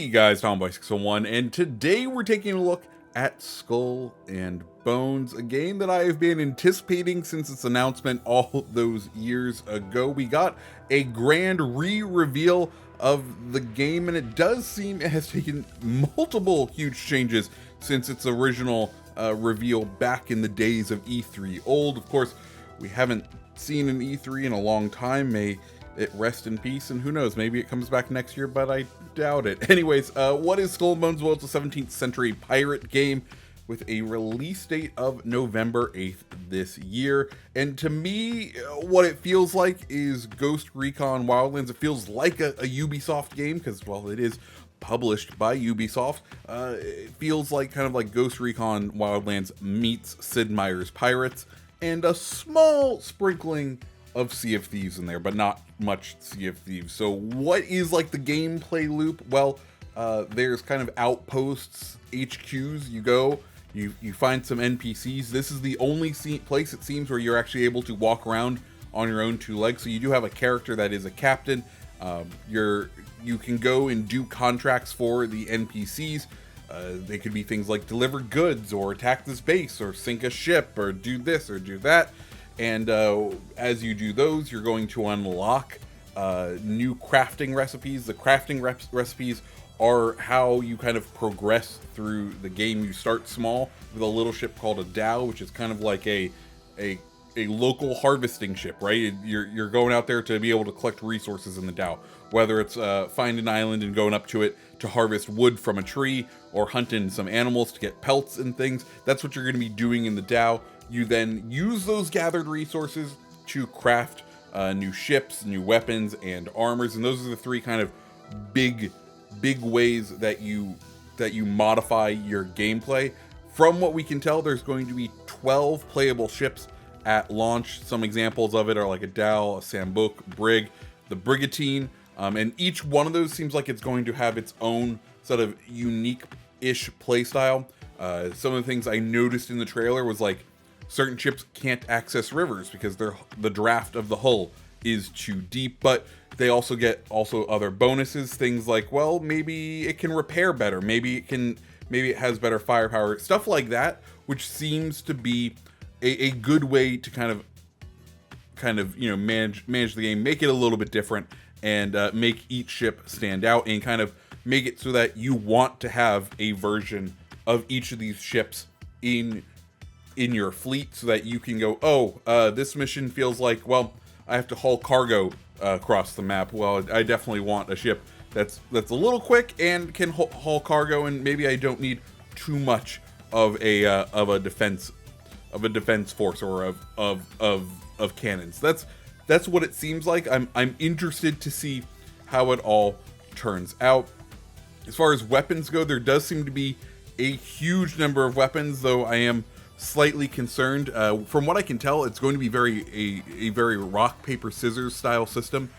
Hey guys, Tomboy601, and today we're taking a look at Skull and Bones, a game that I have been anticipating since its announcement all those years ago. We got a grand re-reveal of the game, and it does seem it has taken multiple huge changes since its original reveal back in the days of E3 old. Of course, we haven't seen an E3 in a long time. May it rest in peace, and who knows, maybe it comes back next year, but I doubt it. Anyways, what is Skull and Bones? Well, it's a 17th century pirate game with a release date of November 8th this year. And to me, what it feels like is Ghost Recon Wildlands. It feels like a Ubisoft game, because, well, it is published by Ubisoft. It feels like kind of like Ghost Recon Wildlands meets Sid Meier's Pirates, and a small sprinkling of Sea of Thieves in there, but not much Sea of Thieves. So what is like the gameplay loop? Well, there's kind of outposts, HQs. You go, you find some NPCs. This is the only place it seems where you're actually able to walk around on your own two legs. So you do have a character that is a captain. You can go and do contracts for the NPCs. They could be things like deliver goods, or attack this base, or sink a ship, or do this or do that. And as you do those, you're going to unlock new crafting recipes. The crafting recipes are how you kind of progress through the game. You start small with a little ship called a dhow, which is kind of like a local harvesting ship, right? You're going out there to be able to collect resources in the dhow, whether it's find an island and going up to it to harvest wood from a tree, or hunting some animals to get pelts and things. That's what you're going to be doing in the dhow. You then use those gathered resources to craft new ships, new weapons, and armors, and those are the three kind of big ways that you modify your gameplay. From what we can tell, there's going to be 12 playable ships at launch. Some examples of it are like a dhow, a Sambuc, brig, the brigantine, and each one of those seems like it's going to have its own sort of unique-ish playstyle. Some of the things I noticed in the trailer was like certain ships can't access rivers because the draft of the hull is too deep, but they also get other bonuses, things like, well, maybe it can repair better, maybe it has better firepower, stuff like that, which seems to be a good way to kind of manage the game, make it a little bit different, and make each ship stand out, and kind of make it so that you want to have a version of each of these ships in your fleet, so that you can go, this mission feels like, well, I have to haul cargo across the map. Well, I definitely want a ship that's a little quick and can haul cargo, and maybe I don't need too much of a defense force, or of cannons. That's what it seems like. I'm interested to see how it all turns out. As far as weapons go, there does seem to be a huge number of weapons, though I am slightly concerned. From what I can tell, it's going to be a very rock paper scissors style system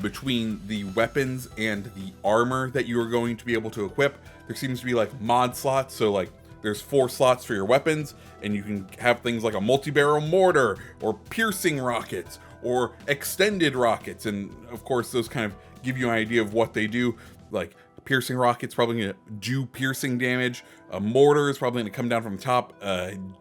between the weapons and the armor that you are going to be able to equip. There seems to be like mod slots, so like there's 4 slots for your weapons, and you can have things like a multi-barrel mortar, or piercing rockets, or extended rockets, and of course those kind of give you an idea of what they do. Like piercing rocket's probably going to do piercing damage. A mortar is probably going to come down from the top,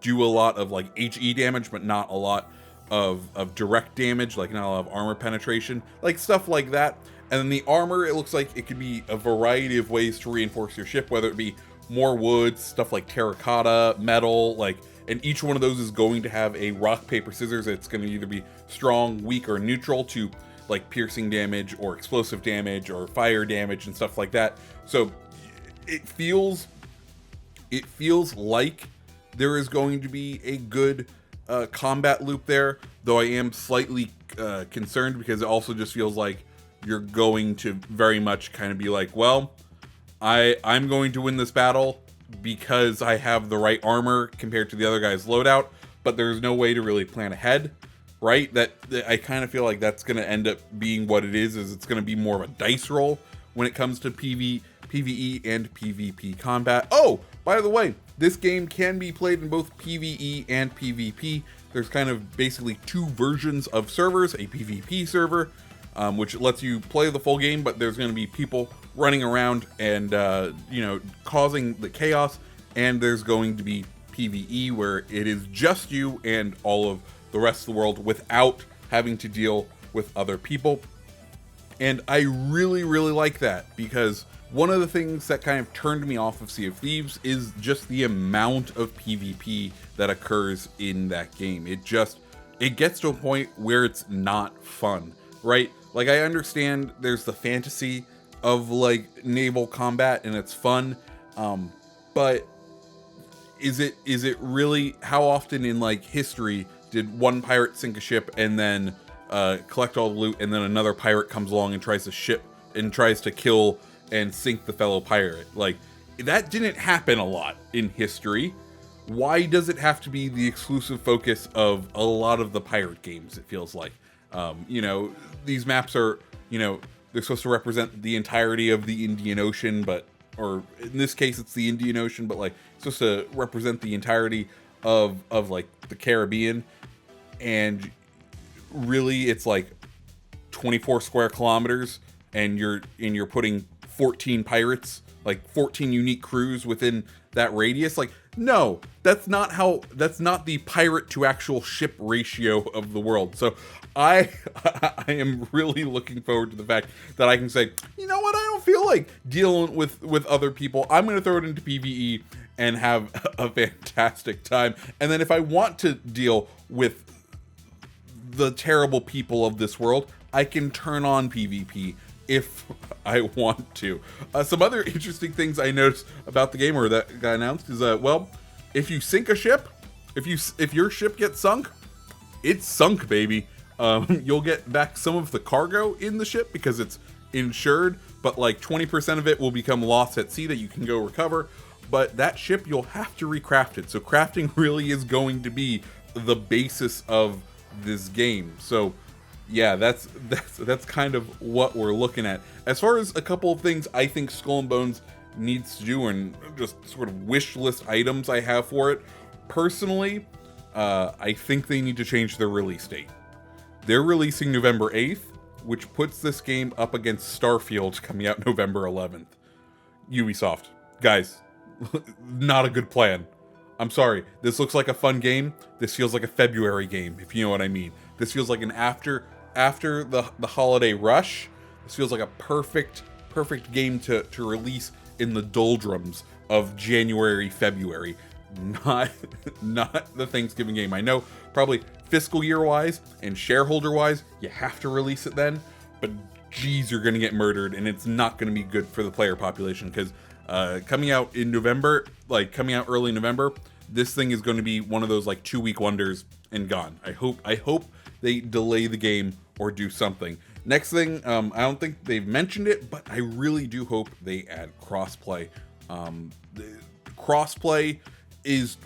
do a lot of like HE damage, but not a lot of direct damage, like not a lot of armor penetration, like stuff like that. And then the armor, it looks like it could be a variety of ways to reinforce your ship, whether it be more wood, stuff like terracotta, metal, and each one of those is going to have a rock, paper, scissors. It's going to either be strong, weak, or neutral to like piercing damage, or explosive damage, or fire damage, and stuff like that. So it feels like there is going to be a good combat loop there, though I am slightly concerned, because it also just feels like you're going to very much kind of be like, well, I'm going to win this battle because I have the right armor compared to the other guy's loadout, but there's no way to really plan ahead, right? That I kind of feel like that's going to end up being what it is it's going to be more of a dice roll when it comes to PvE and PvP combat. Oh, by the way, this game can be played in both PvE and PvP. There's kind of basically 2 versions of servers, a PvP server, which lets you play the full game, but there's going to be people running around and, you know, causing the chaos. And there's going to be PvE where it is just you and all of the rest of the world without having to deal with other people. And I really, really like that, because one of the things that kind of turned me off of Sea of Thieves is just the amount of PvP that occurs in that game. It gets to a point where it's not fun, right? Like, I understand there's the fantasy of like naval combat and it's fun, but is it really, how often in like history did one pirate sink a ship and then collect all the loot, and then another pirate comes along and tries to kill and sink the fellow pirate? Like, that didn't happen a lot in history. Why does it have to be the exclusive focus of a lot of the pirate games, it feels like? You know, these maps are, you know, they're supposed to represent the entirety of the Indian Ocean, or in this case it's the Indian Ocean, but like it's supposed to represent the entirety of like the Caribbean, and really it's like 24 square kilometers, and you're putting 14 pirates, like 14 unique crews within that radius. Like, no, that's not the pirate to actual ship ratio of the world. So I am really looking forward to the fact that I can say, you know what, I don't feel like dealing with other people. I'm going to throw it into PvE and have a fantastic time. And then if I want to deal with the terrible people of this world, I can turn on PvP if I want to. Some other interesting things I noticed about the game, or that got announced, is well, if you sink a ship, if your ship gets sunk, it's sunk, baby. You'll get back some of the cargo in the ship because it's insured, but like 20% of it will become lost at sea that you can go recover. But that ship, you'll have to recraft it. So crafting really is going to be the basis of this game. So yeah, that's kind of what we're looking at. As far as a couple of things I think Skull and Bones needs to do, and just sort of wish list items I have for it, personally, I think they need to change their release date. They're releasing November 8th, which puts this game up against Starfield coming out November 11th. Ubisoft, guys, not a good plan. I'm sorry, this looks like a fun game. This feels like a February game, if you know what I mean. This feels like an after the holiday rush. This feels like a perfect game to release in the doldrums of January, February. Not the Thanksgiving game. I know probably fiscal year wise and shareholder wise, you have to release it then, but geez, you're gonna get murdered, and it's not gonna be good for the player population, because coming out in November, like coming out early November, this thing is going to be one of those like 2-week wonders and gone. I hope they delay the game or do something. Next thing, I don't think they've mentioned it, but I really do hope they add crossplay. Crossplay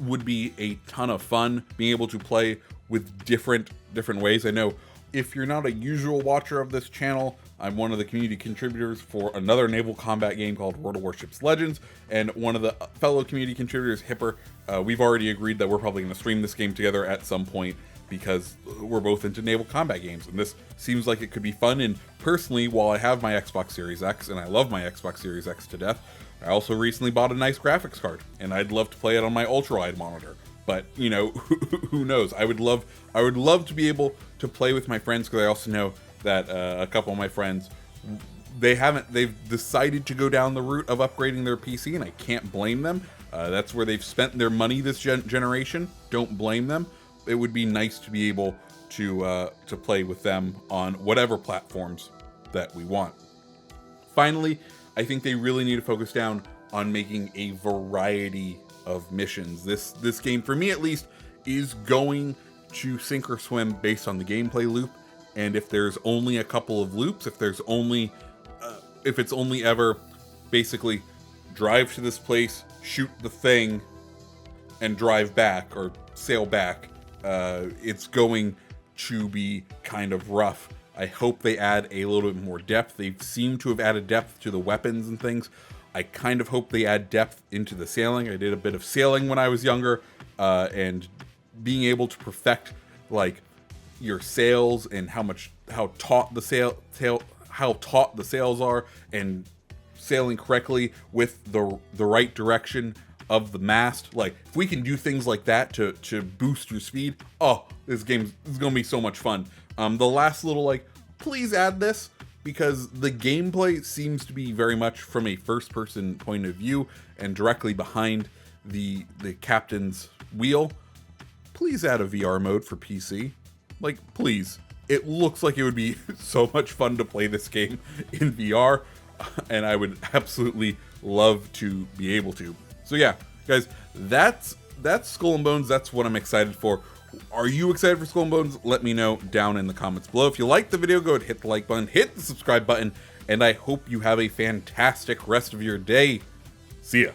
would be a ton of fun, being able to play with different ways. I know if you're not a usual watcher of this channel, I'm one of the community contributors for another naval combat game called World of Warships Legends, and one of the fellow community contributors, Hipper, we've already agreed that we're probably going to stream this game together at some point, because we're both into naval combat games, and this seems like it could be fun. And personally, while I have my Xbox Series X, and I love my Xbox Series X to death, I also recently bought a nice graphics card, and I'd love to play it on my ultra-wide monitor. But, you know, who knows? I would love to be able to play with my friends, because I also know that a couple of my friends, they've decided to go down the route of upgrading their PC, and I can't blame them. That's where they've spent their money this generation. Don't blame them. It would be nice to be able to play with them on whatever platforms that we want. Finally, I think they really need to focus down on making a variety of missions. This game, for me at least, is going to sink or swim based on the gameplay loop. And if there's only a couple of loops, if it's only ever basically drive to this place, shoot the thing, and drive back or sail back, it's going to be kind of rough. I hope they add a little bit more depth. They seem to have added depth to the weapons and things. I kind of hope they add depth into the sailing. I did a bit of sailing when I was younger, and being able to perfect like your sails and how taut the sails are, and sailing correctly with the right direction of the mast. Like, if we can do things like that to boost your speed, oh, this game is gonna be so much fun. The last little, like, please add this, because the gameplay seems to be very much from a first-person point of view and directly behind the captain's wheel. Please add a VR mode for PC. Like, please. It looks like it would be so much fun to play this game in VR, and I would absolutely love to be able to. So yeah, guys, that's Skull and Bones. That's what I'm excited for. Are you excited for Skull and Bones? Let me know down in the comments below. If you liked the video, go ahead and hit the like button, hit the subscribe button, and I hope you have a fantastic rest of your day. See ya.